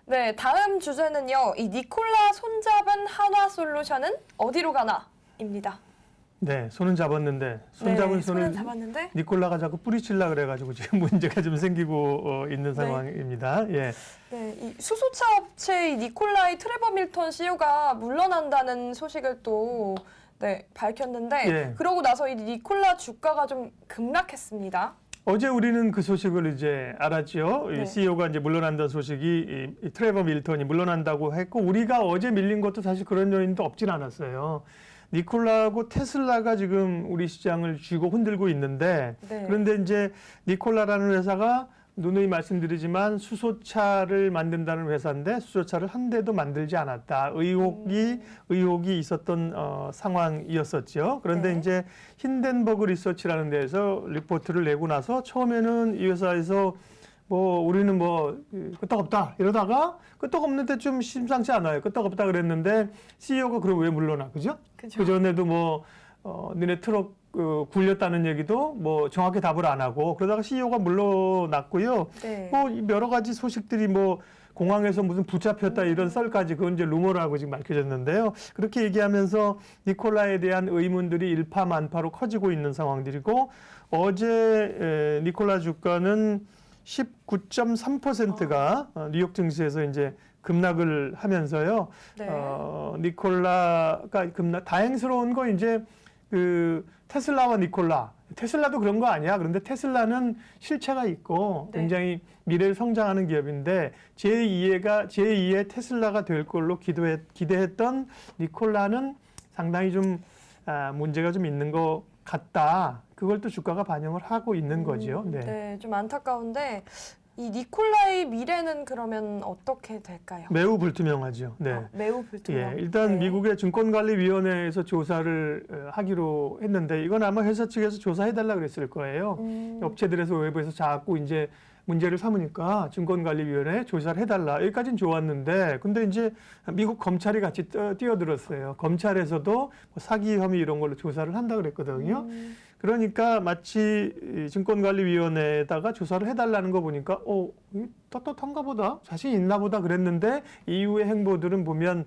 네, 다음 주제는요. 이 니콜라 손잡은 한화솔루션은 어디로 가나?입니다. 네, 손은 잡았는데 손잡은 네, 손을 손은 잡았는데 니콜라가 자꾸 뿌리치려 그래가지고 지금 문제가 좀 생기고 있는 상황입니다. 예. 네, 이 수소차 업체 이 니콜라이 트레버 밀턴 CEO가 물러난다는 소식을 또 밝혔는데 예. 그러고 나서 이 니콜라 주가가 좀 급락했습니다. 어제 우리는 그 소식을 이제 알았죠. 네. 이 CEO가 이제 물러난다는 소식이 이 트레버 밀턴이 물러난다고 했고 우리가 어제 밀린 것도 사실 그런 요인도 없진 않았어요. 니콜라하고 테슬라가 지금 우리 시장을 쥐고 흔들고 있는데 네. 그런데 이제 니콜라라는 회사가 누누이 말씀드리지만 수소차를 만든다는 회사인데 수소차를 한 대도 만들지 않았다. 의혹이 있었던 상황이었었죠. 그런데 네. 이제 힌덴버그 리서치라는 데에서 리포트를 내고 나서 처음에는 이 회사에서 뭐 우리는 뭐 끄떡없다 이러다가 끄떡없는데 좀 심상치 않아요. 끄떡없다 그랬는데 CEO가 그럼 왜 물러나, 그죠? 그 전에도 뭐 니네 트럭 굴렸다는 얘기도 뭐 정확히 답을 안 하고 그러다가 CEO가 물러났고요. 네. 뭐 여러 가지 소식들이 뭐 공항에서 무슨 붙잡혔다 이런 썰까지 그건 이제 루머라고 지금 밝혀졌는데요. 그렇게 얘기하면서 니콜라에 대한 의문들이 일파만파로 커지고 있는 상황들이고 어제 니콜라 주가는 19.3%가 뉴욕 증시에서 이제 급락을 하면서요. 네. 니콜라가 다행스러운 거 이제 그 테슬라와 니콜라. 테슬라도 그런 거 아니야. 그런데 테슬라는 실체가 있고 네. 굉장히 미래를 성장하는 기업인데 제2의 테슬라가 될 걸로 기대했던 니콜라는 상당히 좀 문제가 좀 있는 것 같다. 그걸 또 주가가 반영을 하고 있는 거죠. 네. 네, 좀 안타까운데 이 니콜라의 미래는 그러면 어떻게 될까요? 매우 불투명하죠. 네. 매우 불투명. 예, 일단 네. 미국의 증권관리위원회에서 조사를 하기로 했는데 이건 아마 회사 측에서 조사해달라 그랬을 거예요. 업체들에서 외부에서 자꾸 이제 문제를 삼으니까 증권관리위원회에 조사를 해달라. 여기까지는 좋았는데 근데 이제 미국 검찰이 같이 뛰어들었어요. 검찰에서도 뭐 사기 혐의 이런 걸로 조사를 한다 그랬거든요. 그러니까 마치 증권관리위원회에다가 조사를 해달라는 거 보니까 떳떳한가 보다, 자신 있나 보다 그랬는데 이후의 행보들은 보면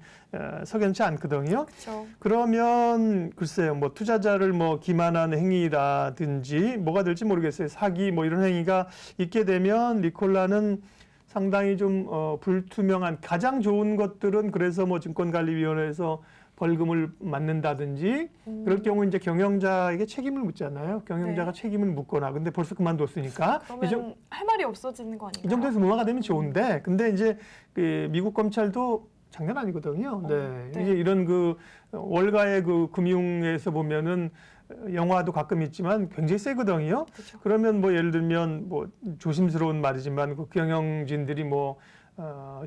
석연치 않거든요. 그렇죠. 그러면 글쎄요, 뭐 투자자를 뭐 기만한 행위라든지 뭐가 될지 모르겠어요. 사기 뭐 이런 행위가 있게 되면 니콜라는 상당히 좀 불투명한, 가장 좋은 것들은 그래서 뭐 증권관리위원회에서 벌금을 맞는다든지 그럴 경우 이제 경영자에게 책임을 묻잖아요. 경영자가 네. 책임을 묻거나 근데 벌써 그만뒀으니까 그러면 할 말이 없어지는 거 아닌가요? 이 정도에서 무마가 되면 좋은데 근데 이제 그 미국 검찰도 장난 아니거든요. 네. 네. 이제 이런 그 월가의 그 금융에서 보면은 영화도 가끔 있지만 굉장히 세거든요. 그렇죠. 그러면 뭐 예를 들면 뭐 조심스러운 말이지만 그 경영진들이 뭐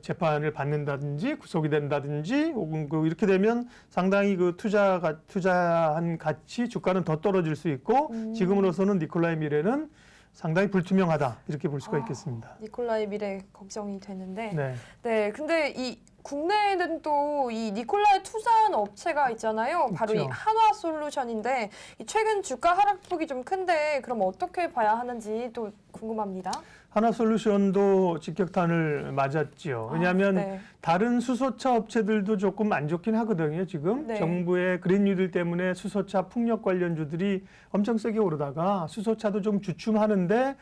재판을 받는다든지 구속이 된다든지 혹은 이렇게 되면 상당히 그 투자한 가치 주가는 더 떨어질 수 있고 지금으로서는 니콜라의 미래는 상당히 불투명하다 이렇게 볼 수가 있겠습니다. 니콜라의 미래 걱정이 되는데 네. 네, 근데 이 국내에는 또 이 니콜라에 투자한 업체가 있잖아요. 바로 이 있죠. 한화솔루션인데 이 최근 주가 하락폭이 좀 큰데 그럼 어떻게 봐야 하는지 또 궁금합니다. 한화솔루션도 직격탄을 맞았죠. 왜냐하면 네. 다른 수소차 업체들도 조금 안 좋긴 하거든요. 지금 네. 정부의 그린 뉴딜 때문에 수소차 풍력 관련주들이 엄청 세게 오르다가 수소차도 좀 주춤하는데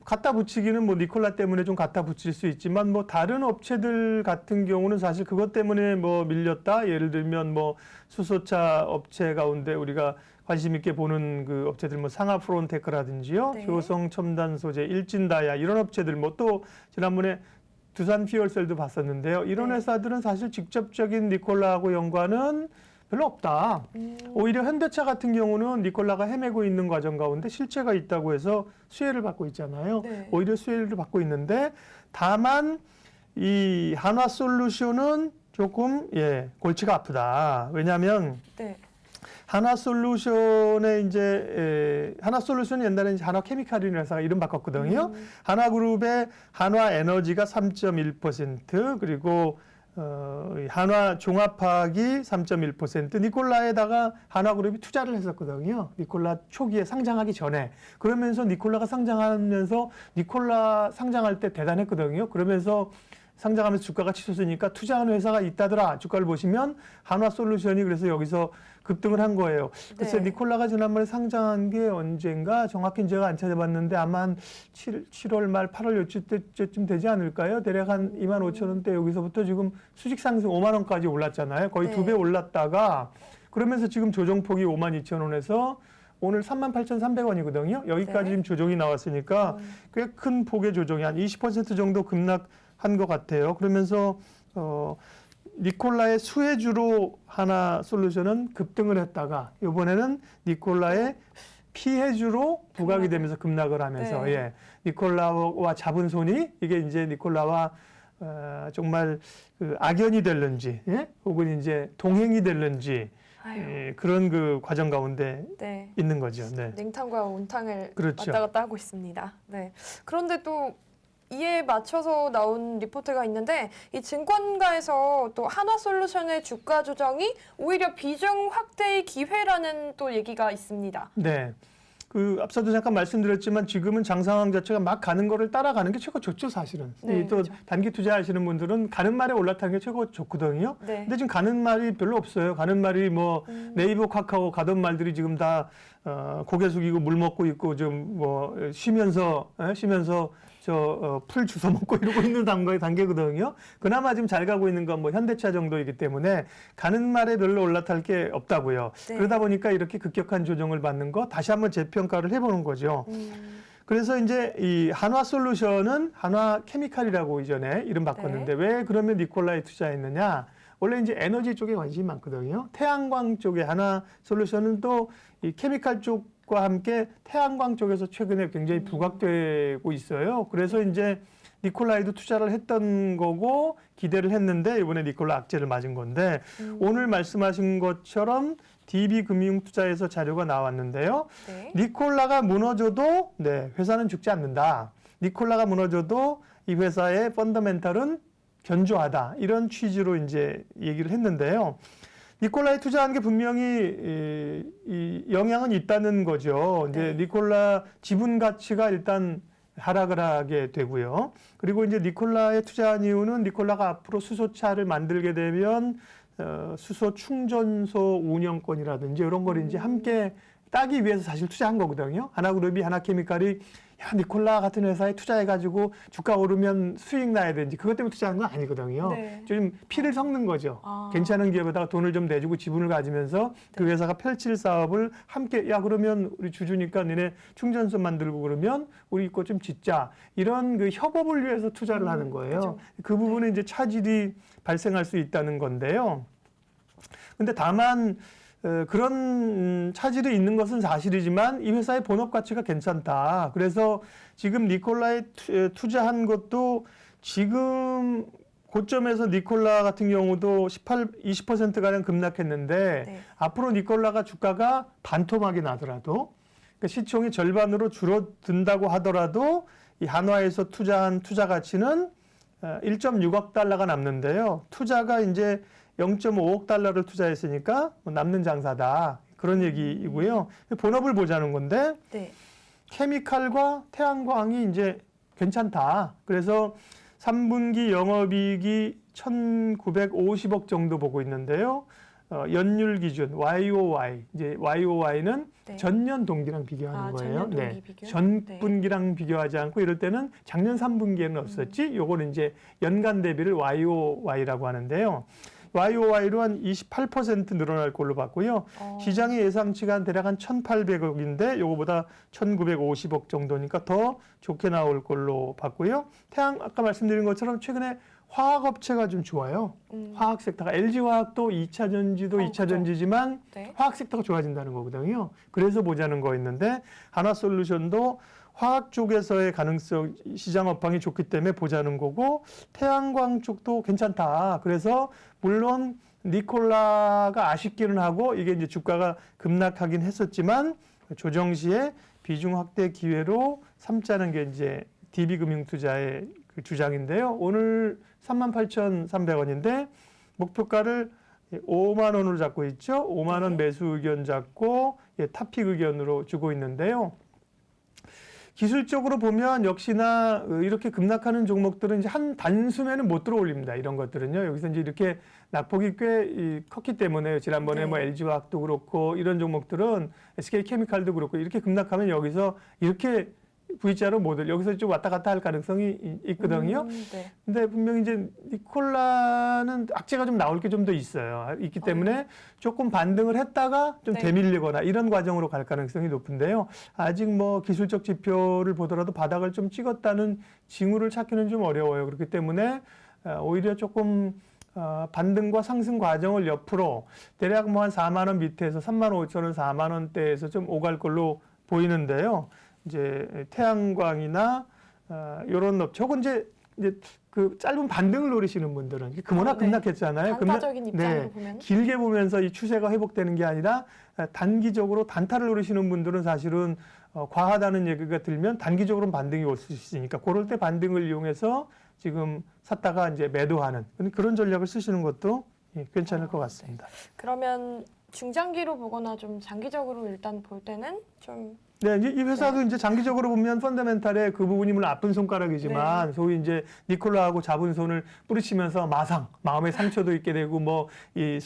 갖다 붙이기는 뭐 니콜라 때문에 좀 갖다 붙일 수 있지만 뭐 다른 업체들 같은 경우는 사실 그것 때문에 뭐 밀렸다. 예를 들면 뭐 수소차 업체 가운데 우리가 관심 있게 보는 그 업체들 뭐 상하프론테크라든지요. 네. 효성 첨단 소재, 일진다야 이런 업체들 뭐 또 지난번에 두산 퓨얼셀도 봤었는데요. 이런 네. 회사들은 사실 직접적인 니콜라하고 연관은 별로 없다. 오히려 현대차 같은 경우는 니콜라가 헤매고 있는 과정 가운데 실체가 있다고 해서 수혜를 받고 있잖아요. 네. 오히려 수혜를 받고 있는데 다만 이 한화솔루션은 조금 골치가 아프다. 왜냐하면 네. 한화솔루션의 이제 한화솔루션이 옛날에 이제 한화케미칼이라는 회사가 이름 바꿨거든요. 한화그룹의 한화에너지가 3.1% 그리고 한화종합화학이 3.1%, 니콜라에다가 한화그룹이 투자를 했었거든요. 니콜라 초기에 상장하기 전에. 그러면서 니콜라가 상장하면서 니콜라 상장할 때 대단했거든요. 그러면서 상장하면서 주가가 치솟으니까 투자하는 회사가 있다더라. 주가를 보시면 한화솔루션이 그래서 여기서 급등을 한 거예요. 글쎄 네. 니콜라가 지난번에 상장한 게 언젠가 정확히는 제가 안 찾아봤는데 아마 한 7월 말 8월 요쯤 되지 않을까요? 대략 한 25,000원대 여기서부터 지금 수직 상승 5만 원까지 올랐잖아요. 거의 네. 2배 올랐다가 그러면서 지금 조정폭이 52,000원에서 오늘 38,300원이거든요. 여기까지 네. 지금 조정이 나왔으니까 꽤 큰 폭의 조정이 한 20% 정도 급락한 것 같아요. 그러면서 니콜라의 수혜주로 한화솔루션은 급등을 했다가 이번에는 니콜라의 피해주로 부각이 되면서 급락을 하면서 네. 예, 니콜라와 잡은 손이 이게 이제 니콜라와 정말 그 악연이 될는지 예? 혹은 이제 동행이 될는지 아유. 예, 그런 그 과정 가운데 네. 있는 거죠. 네. 냉탕과 온탕을 그렇죠. 왔다 갔다 하고 있습니다. 네. 그런데 또 이에 맞춰서 나온 리포트가 있는데 이 증권가에서 또 한화솔루션의 주가 조정이 오히려 비중 확대의 기회라는 또 얘기가 있습니다. 네. 그 앞서도 잠깐 말씀드렸지만 지금은 장상황 자체가 막 가는 거를 따라가는 게 최고 좋죠, 사실은. 네, 또 그렇죠. 단기 투자하시는 분들은 가는 말에 올라타는 게 최고 좋거든요. 네. 근데 지금 가는 말이 별로 없어요. 가는 말이 뭐 네이버, 카카오 가던 말들이 지금 다 고개 숙이고 물 먹고 있고 좀 뭐 쉬면서 풀 주워 먹고 이러고 있는 단계거든요. 그나마 지금 잘 가고 있는 건 뭐 현대차 정도이기 때문에 가는 말에 별로 올라탈 게 없다고요. 네. 그러다 보니까 이렇게 급격한 조정을 받는 거 다시 한번 재평가를 해보는 거죠. 그래서 이제 이 한화솔루션은 한화케미칼이라고 이전에 이름 바꿨는데 왜 그러면 니콜라에 투자했느냐? 원래 이제 에너지 쪽에 관심이 많거든요. 태양광 쪽에 한화솔루션은 또 이 케미칼 쪽과 함께 태양광 쪽에서 최근에 굉장히 부각되고 있어요. 그래서 이제 니콜라에도 투자를 했던 거고 기대를 했는데 이번에 니콜라 악재를 맞은 건데 오늘 말씀하신 것처럼 DB금융투자에서 자료가 나왔는데요. 네. 니콜라가 무너져도 네, 회사는 죽지 않는다. 니콜라가 무너져도 이 회사의 펀더멘탈은 견조하다. 이런 취지로 이제 얘기를 했는데요. 니콜라에 투자한 게 분명히 이 영향은 있다는 거죠. 이제 네. 니콜라 지분 가치가 일단 하락을 하게 되고요. 그리고 이제 니콜라에 투자한 이유는 니콜라가 앞으로 수소차를 만들게 되면 수소 충전소 운영권이라든지 이런 걸 이제 함께 따기 위해서 사실 투자한 거거든요. 하나그룹이 하나케미칼이 야, 니콜라 같은 회사에 투자해가지고 주가 오르면 수익 나야 되는지 그것 때문에 투자한 건 아니거든요. 네. 좀 피를 섞는 거죠. 아. 괜찮은 기업에다가 돈을 좀 내주고 지분을 가지면서 그 회사가 펼칠 사업을 함께 야 그러면 우리 주주니까 너네 충전소 만들고 그러면 우리 거 좀 짓자. 이런 그 협업을 위해서 투자를 하는 거예요. 그렇죠. 그 부분에 이제 차질이 발생할 수 있다는 건데요. 근데 다만 그런 차질이 있는 것은 사실이지만 이 회사의 본업 가치가 괜찮다. 그래서 지금 니콜라에 투자한 것도 지금 고점에서 니콜라 같은 경우도 20%가량 급락했는데 네. 앞으로 니콜라가 주가가 반토막이 나더라도 그러니까 시총이 절반으로 줄어든다고 하더라도 이 한화에서 투자한 투자 가치는 1.6억 달러가 남는데요. 투자가 이제 0.5억 달러를 투자했으니까 뭐 남는 장사다. 그런 얘기이고요. 본업을 보자는 건데 네. 케미칼과 태양광이 이제 괜찮다. 그래서 3분기 영업이익이 1,950억 정도 보고 있는데요. 연율 기준 YOY 이제 YOY는 네. 전년 동기랑 비교하는 거예요. 전년 동기 비교? 전분기랑 비교하지 않고 이럴 때는 작년 3분기에는 없었지. 요거는 이제 연간 대비를 YOY라고 하는데요. YOY로 한 28% 늘어날 걸로 봤고요. 시장의 예상치가 대략 한 1,800억인데 요거보다 1,950억 정도니까 더 좋게 나올 걸로 봤고요. 아까 말씀드린 것처럼 최근에 화학업체가 좀 좋아요. 화학 섹터가 LG화학도 2차 전지도 2차 전지지만 네. 화학 섹터가 좋아진다는 거거든요. 그래서 보자는 거 있는데 한화솔루션도 화학 쪽에서의 가능성, 시장 업황이 좋기 때문에 보자는 거고 태양광 쪽도 괜찮다. 그래서 물론 니콜라가 아쉽기는 하고 이게 이제 주가가 급락하긴 했었지만 조정 시에 비중 확대 기회로 삼자는 게 이제 DB금융투자의 그 주장인데요. 오늘 38,300원인데 목표가를 5만 원으로 잡고 있죠. 5만 원 매수 의견 잡고 타픽 의견으로 주고 있는데요. 기술적으로 보면 역시나 이렇게 급락하는 종목들은 이제 한 단숨에는 못 들어올립니다. 이런 것들은요. 여기서 이제 이렇게 낙폭이 꽤 컸기 때문에 지난번에 네. 뭐 LG화학도 그렇고 이런 종목들은 SK케미칼도 그렇고 이렇게 급락하면 여기서 이렇게 V자로 모델 여기서 좀 왔다 갔다 할 가능성이 있거든요. 네. 근데 분명히 이제 니콜라는 악재가 좀 나올 게 좀 더 있어요. 있기 때문에 조금 반등을 했다가 좀 네. 되밀리거나 이런 과정으로 갈 가능성이 높은데요. 아직 뭐 기술적 지표를 보더라도 바닥을 좀 찍었다는 징후를 찾기는 좀 어려워요. 그렇기 때문에 오히려 조금 반등과 상승 과정을 옆으로 대략 뭐 한 4만 원 밑에서 3만 5천 원, 4만 원대에서 좀 오갈 걸로 보이는데요. 이제 태양광이나 이런 업체 혹은 이제 그 짧은 반등을 노리시는 분들은 워낙 네. 급락했잖아요. 단타적인 입장으로 보면. 길게 보면서 이 추세가 회복되는 게 아니라 단기적으로 단타를 노리시는 분들은 사실은 과하다는 얘기가 들면 단기적으로는 반등이 올 수 있으니까 그럴 때 반등을 이용해서 지금 샀다가 이제 매도하는 그런 전략을 쓰시는 것도 괜찮을 것 같습니다. 그러면 중장기로 보거나 좀 장기적으로 일단 볼 때는 좀 네, 이제 이 회사도 이제 장기적으로 보면 펀더멘탈의 그 부분이 물론 아픈 손가락이지만 소위 이제 니콜라하고 잡은 손을 뿌리치면서 마음의 상처도 있게 되고 뭐 이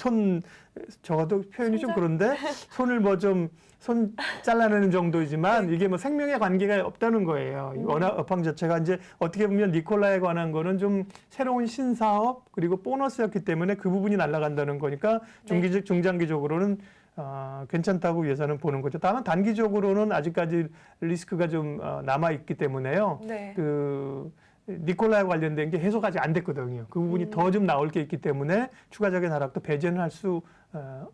적어도 표현이 좀 그런데 손을 뭐 좀 손 잘라내는 정도이지만 이게 뭐 생명의 관계가 없다는 거예요. 이 워낙 업황 자체가 이제 어떻게 보면 니콜라에 관한 거는 좀 새로운 신사업 그리고 보너스였기 때문에 그 부분이 날아간다는 거니까 중장기적으로는 괜찮다고 위해서는 보는 거죠. 다만 단기적으로는 아직까지 리스크가 좀 남아 있기 때문에요. 네. 그 니콜라에 관련된 게 해소가 아직 안 됐거든요. 그 부분이 더 좀 나올 게 있기 때문에 추가적인 하락도 배제는 할 수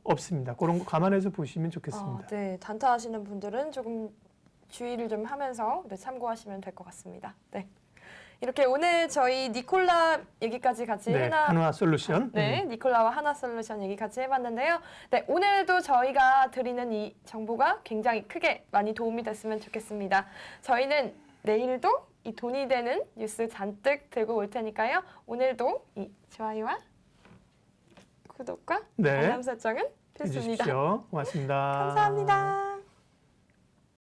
없습니다. 그런 거 감안해서 보시면 좋겠습니다. 네, 단타 하시는 분들은 조금 주의를 좀 하면서 참고하시면 될 것 같습니다. 네. 이렇게 오늘 저희 니콜라 얘기까지 같이 네, 한화솔루션. 네, 니콜라와 하나솔루션 얘기 같이 해봤는데요. 네, 오늘도 저희가 드리는 이 정보가 굉장히 크게 많이 도움이 됐으면 좋겠습니다. 저희는 내일도 이 돈이 되는 뉴스 잔뜩 들고 올 테니까요. 오늘도 이 좋아요와 구독과 알람 설정은 필수입니다. 해주십시오. 고맙습니다. 감사합니다.